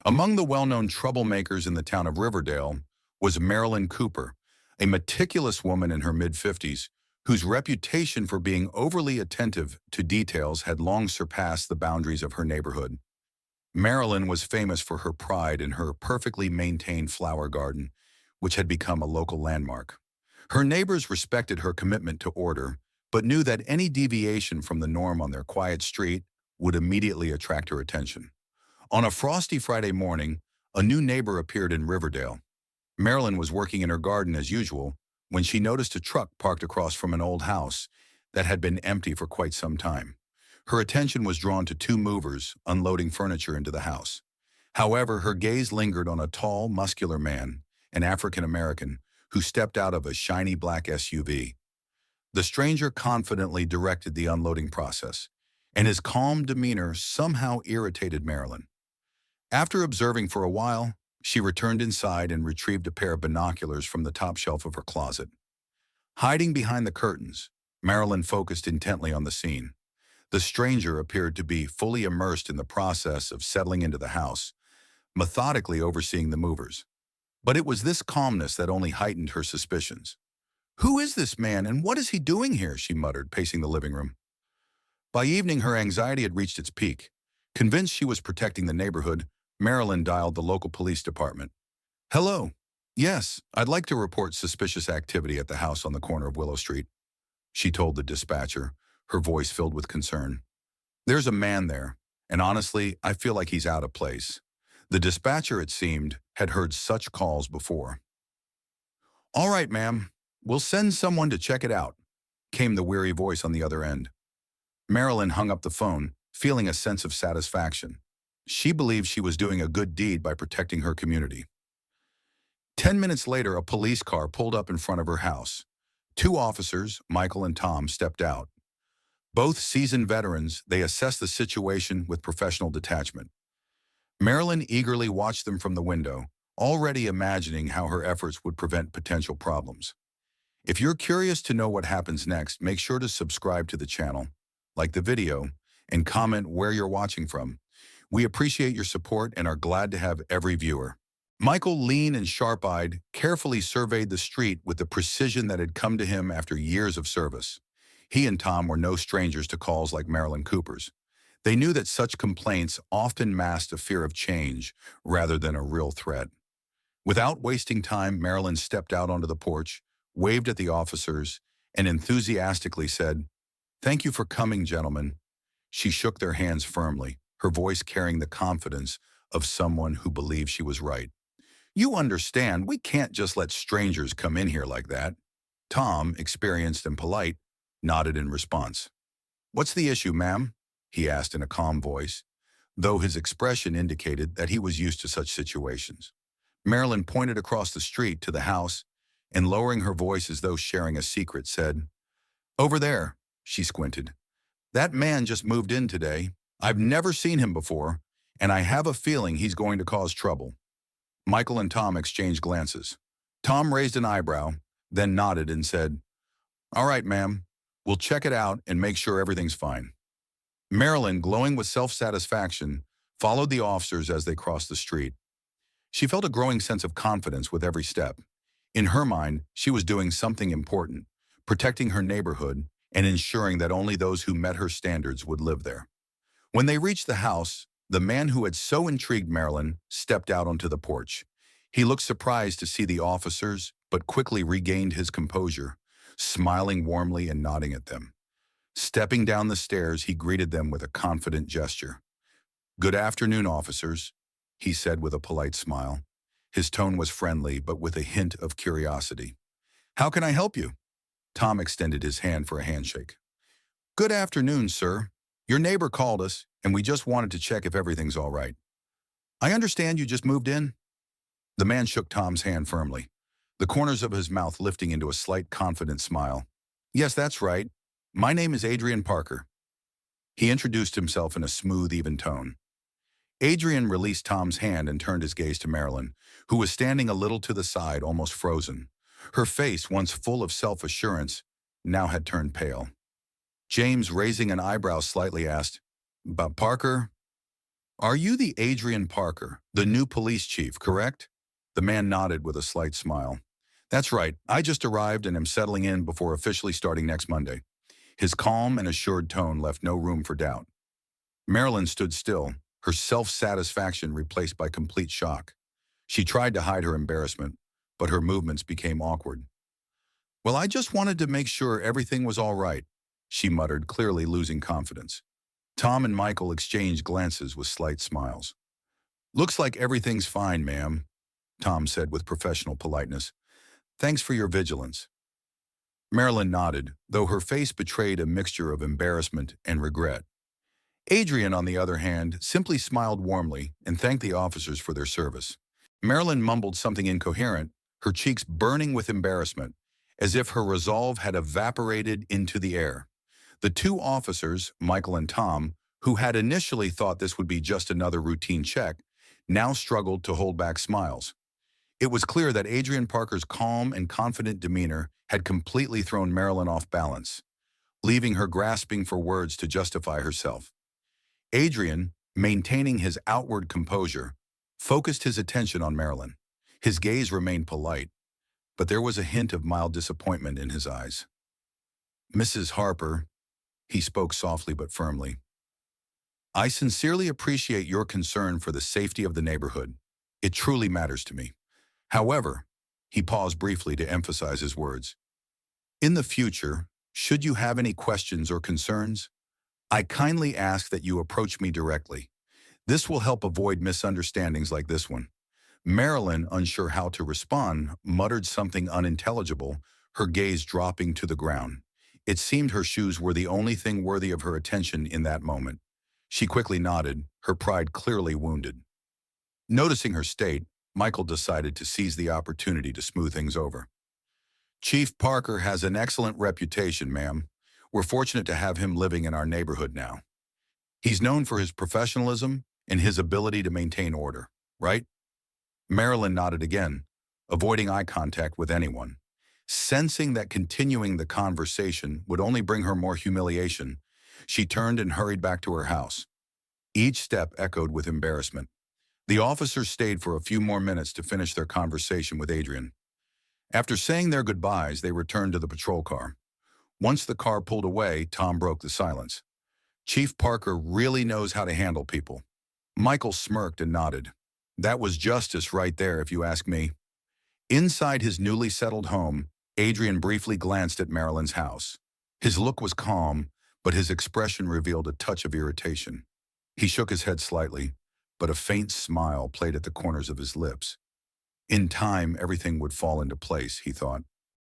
Among the well-known troublemakers in the town of Riverdale was Marilyn Cooper, a meticulous woman in her mid-50s whose reputation for being overly attentive to details had long surpassed the boundaries of her neighborhood. Marilyn was famous for her pride in her perfectly maintained flower garden, which had become a local landmark. Her neighbors respected her commitment to order, but knew that any deviation from the norm on their quiet street would immediately attract her attention. On a frosty Friday morning, a new neighbor appeared in Riverdale. Marilyn was working in her garden as usual when she noticed a truck parked across from an old house that had been empty for quite some time. Her attention was drawn to two movers unloading furniture into the house. However, her gaze lingered on a tall, muscular man, an African American, who stepped out of a shiny black SUV. The stranger confidently directed the unloading process, and his calm demeanor somehow irritated Marilyn. After observing for a while, she returned inside and retrieved a pair of binoculars from the top shelf of her closet. Hiding behind the curtains, Marilyn focused intently on the scene. The stranger appeared to be fully immersed in the process of settling into the house, methodically overseeing the movers. But it was this calmness that only heightened her suspicions. "Who is this man and what is he doing here?" she muttered, pacing the living room. By evening, her anxiety had reached its peak. Convinced she was protecting the neighborhood, Marilyn dialed the local police department. "Hello. Yes, I'd like to report suspicious activity at the house on the corner of Willow Street," she told the dispatcher, her voice filled with concern. "There's a man there, and honestly, I feel like he's out of place." The dispatcher, it seemed, had heard such calls before. "All right, ma'am. We'll send someone to check it out," came the weary voice on the other end. Marilyn hung up the phone, feeling a sense of satisfaction. She believed she was doing a good deed by protecting her community. 10 minutes later, a police car pulled up in front of her house. Two officers, Michael and Tom, stepped out. Both seasoned veterans, they assessed the situation with professional detachment. Marilyn eagerly watched them from the window, already imagining how her efforts would prevent potential problems. If you're curious to know what happens next, make sure to subscribe to the channel, like the video, and comment where you're watching from. We appreciate your support and are glad to have every viewer. Michael, lean and sharp-eyed, carefully surveyed the street with the precision that had come to him after years of service. He and Tom were no strangers to calls like Marilyn Cooper's. They knew that such complaints often masked a fear of change rather than a real threat. Without wasting time, Marilyn stepped out onto the porch, waved at the officers, and enthusiastically said, "Thank you for coming, gentlemen." She shook their hands firmly, her voice carrying the confidence of someone who believed she was right. "You understand, we can't just let strangers come in here like that." Tom, experienced and polite, nodded in response. "What's the issue, ma'am?" he asked in a calm voice, though his expression indicated that he was used to such situations. Marilyn pointed across the street to the house and, lowering her voice as though sharing a secret, said, "Over there." She squinted. "That man just moved in today. I've never seen him before, and I have a feeling he's going to cause trouble." Michael and Tom exchanged glances. Tom raised an eyebrow, then nodded and said, "All right, ma'am. We'll check it out and make sure everything's fine." Marilyn, glowing with self-satisfaction, followed the officers as they crossed the street. She felt a growing sense of confidence with every step. In her mind, she was doing something important, protecting her neighborhood and ensuring that only those who met her standards would live there. When they reached the house, the man who had so intrigued Marilyn stepped out onto the porch. He looked surprised to see the officers, but quickly regained his composure, smiling warmly and nodding at them. Stepping down the stairs, he greeted them with a confident gesture. "Good afternoon, officers," he said with a polite smile. His tone was friendly, but with a hint of curiosity. "How can I help you?" Tom extended his hand for a handshake. "Good afternoon, sir. Your neighbor called us, and we just wanted to check if everything's all right. I understand you just moved in?" The man shook Tom's hand firmly, the corners of his mouth lifting into a slight confident smile. "Yes, that's right. My name is Adrian Parker." He introduced himself in a smooth, even tone. Adrian released Tom's hand and turned his gaze to Marilyn, who was standing a little to the side, almost frozen. Her face, once full of self-assurance, now had turned pale. James, raising an eyebrow slightly, asked, "But Parker?" Are you the Adrian Parker, the new police chief, correct? The man nodded with a slight smile. That's right. I just arrived and am settling in before officially starting next Monday. His calm and assured tone left no room for doubt. Marilyn stood still, her self-satisfaction replaced by complete shock. She tried to hide her embarrassment, but her movements became awkward. Well, I just wanted to make sure everything was all right, she muttered, clearly losing confidence. Tom and Michael exchanged glances with slight smiles. Looks like everything's fine, ma'am, Tom said with professional politeness. Thanks for your vigilance. Marilyn nodded, though her face betrayed a mixture of embarrassment and regret. Adrian, on the other hand, simply smiled warmly and thanked the officers for their service. Marilyn mumbled something incoherent, her cheeks burning with embarrassment, as if her resolve had evaporated into the air. The two officers, Michael and Tom, who had initially thought this would be just another routine check, now struggled to hold back smiles. It was clear that Adrian Parker's calm and confident demeanor had completely thrown Marilyn off balance, leaving her grasping for words to justify herself. Adrian, maintaining his outward composure, focused his attention on Marilyn. His gaze remained polite, but there was a hint of mild disappointment in his eyes. Mrs. Harper, he spoke softly but firmly, I sincerely appreciate your concern for the safety of the neighborhood. It truly matters to me. However, he paused briefly to emphasize his words. In the future, should you have any questions or concerns, I kindly ask that you approach me directly. This will help avoid misunderstandings like this one. Marilyn, unsure how to respond, muttered something unintelligible, her gaze dropping to the ground. It seemed her shoes were the only thing worthy of her attention in that moment. She quickly nodded, her pride clearly wounded. Noticing her state, Michael decided to seize the opportunity to smooth things over. Chief Parker has an excellent reputation, ma'am. We're fortunate to have him living in our neighborhood now. He's known for his professionalism and his ability to maintain order, right? Marilyn nodded again, avoiding eye contact with anyone. Sensing that continuing the conversation would only bring her more humiliation, she turned and hurried back to her house. Each step echoed with embarrassment. The officers stayed for a few more minutes to finish their conversation with Adrian. After saying their goodbyes, they returned to the patrol car. Once the car pulled away, Tom broke the silence. Chief Parker really knows how to handle people. Michael smirked and nodded. That was justice right there, if you ask me. Inside his newly settled home, Adrian briefly glanced at Marilyn's house. His look was calm, but his expression revealed a touch of irritation. He shook his head slightly, but a faint smile played at the corners of his lips. In time, everything would fall into place, he thought.